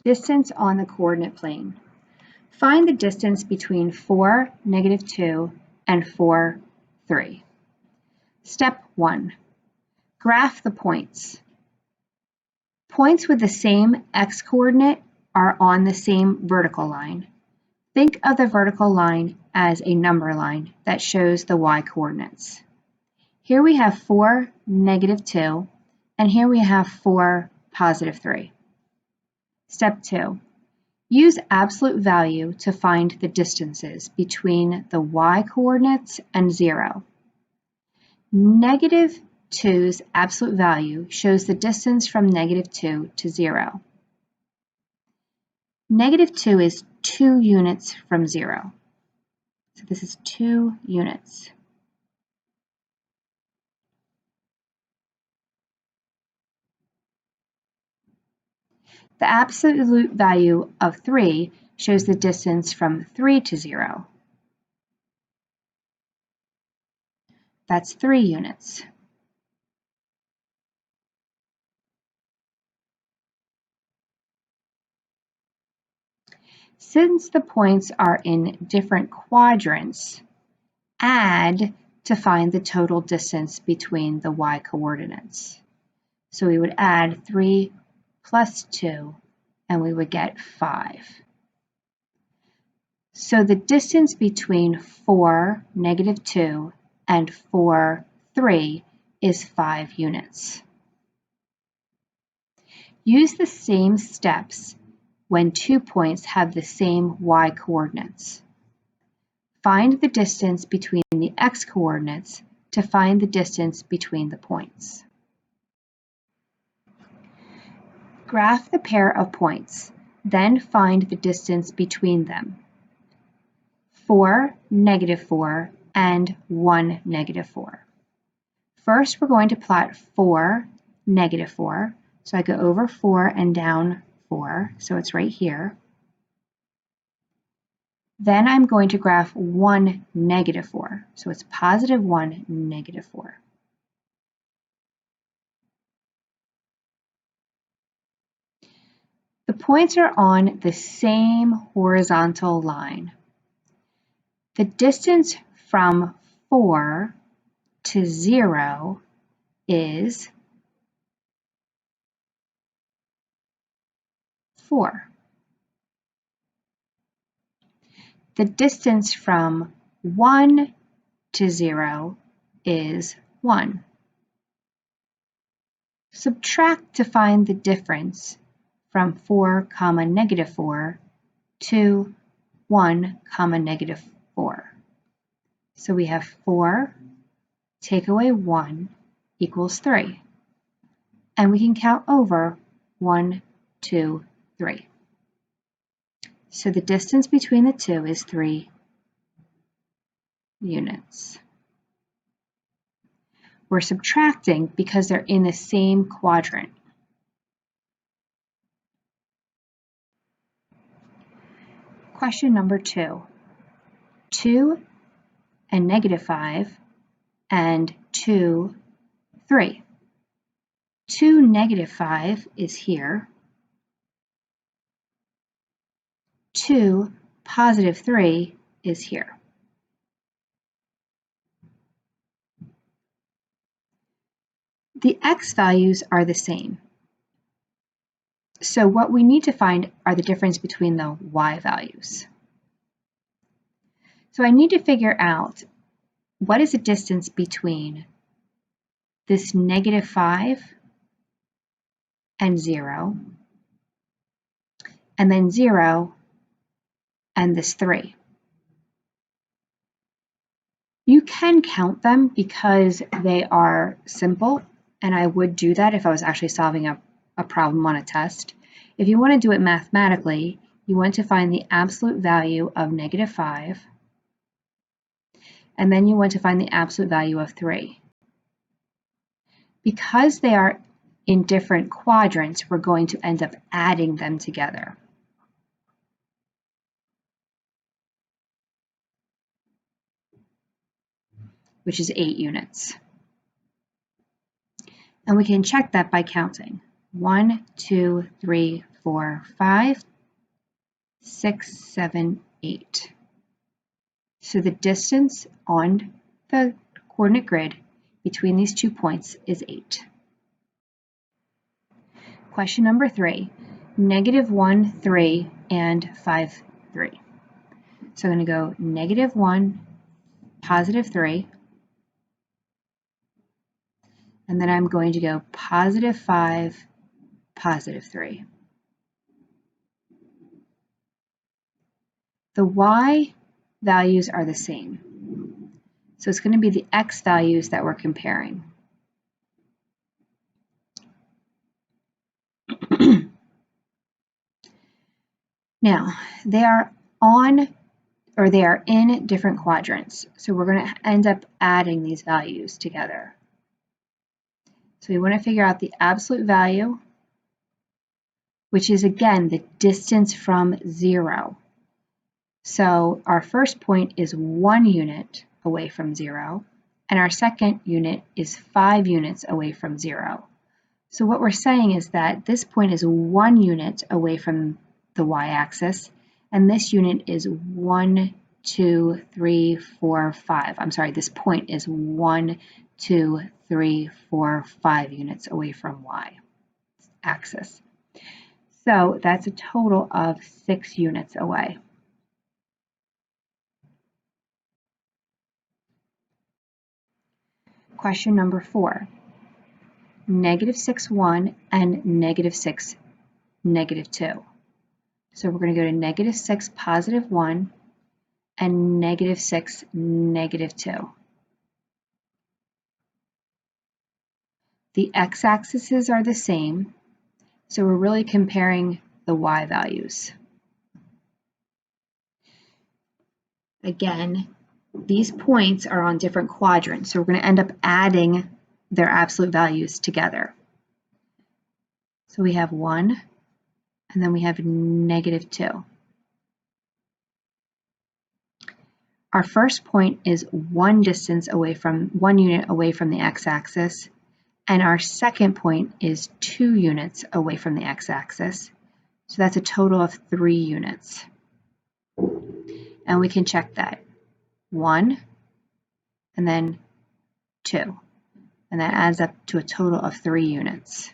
Distance on the coordinate plane. Find the distance between 4, -2, and 4, 3. Step 1. Graph the points. Points with the same x-coordinate are on the same vertical line. Think of the vertical line as a number line that shows the y-coordinates. Here we have 4, -2, and here we have 4, +3. Step 2. Use absolute value to find the distances between the y-coordinates and 0. -2's absolute value shows the distance from -2 to 0. -2 is 2 units from 0. So this is 2 units. The absolute value of 3 shows the distance from 3 to 0. That's 3 units. Since the points are in different quadrants, add to find the total distance between the y-coordinates. So we would add 3 plus 2, and we would get 5. So the distance between 4, -2, and 4, 3 is 5 units. Use the same steps when 2 points have the same y-coordinates. Find the distance between the x-coordinates to find the distance between the points. Graph the pair of points, then find the distance between them. 4, -4, and 1, -4. First, we're going to plot 4, -4. So I go over 4 and down 4, so it's right here. Then I'm going to graph 1, -4. So it's +1, -4. The points are on the same horizontal line. The distance from 4 to 0 is 4. The distance from 1 to 0 is 1. Subtract to find the difference from 4, -4 to 1, -4. So we have 4, take away 1 equals 3. And we can count over 1, 2, 3. So the distance between the two is 3 units. We're subtracting because they're in the same quadrant. Question number 2. 2 and -5 and 2, 3. 2, -5 is here. 2, +3 is here. The x values are the same. So what we need to find are the difference between the y values. So I need to figure out what is the distance between this -5 and 0, and then 0 and this 3. You can count them because they are simple, and I would do that if I was actually solving a problem on a test. If you want to do it mathematically, you want to find the absolute value of -5, and then you want to find the absolute value of 3. Because they are in different quadrants, we're going to end up adding them together. Which is 8 units. And we can check that by counting. 1, 2, 3, 4, 5, 6, 7, 8. So the distance on the coordinate grid between these 2 points is 8. Question number 3, -1, 3, and 5, 3. So I'm going to go -1, +3, and then I'm going to go +5, +3. The y values are the same. So it's going to be the x values that we're comparing. Now, they are in different quadrants. So we're going to end up adding these values together. So we want to figure out the absolute value, which is again the distance from 0. So our first point is 1 unit away from 0, and our second unit is 5 units away from 0. So what we're saying is that this point is 1 unit away from the y-axis, and this unit is 1, 2, 3, 4, 5. I'm sorry, this point is 1, 2, 3, 4, 5 units away from y-axis. So that's a total of 6 units away. Question number 4. -6, 1 and -6, -2. So we're going to go to -6, +1 and -6, -2. The x-axes are the same, so we're really comparing the y values. Again, these points are on different quadrants, so we're going to end up adding their absolute values together. So we have 1, and then we have -2. Our first point is 1 unit away from the x-axis, and our second point is 2 units away from the x-axis. So that's a total of 3 units. And we can check that. 1, and then 2. And that adds up to a total of 3 units.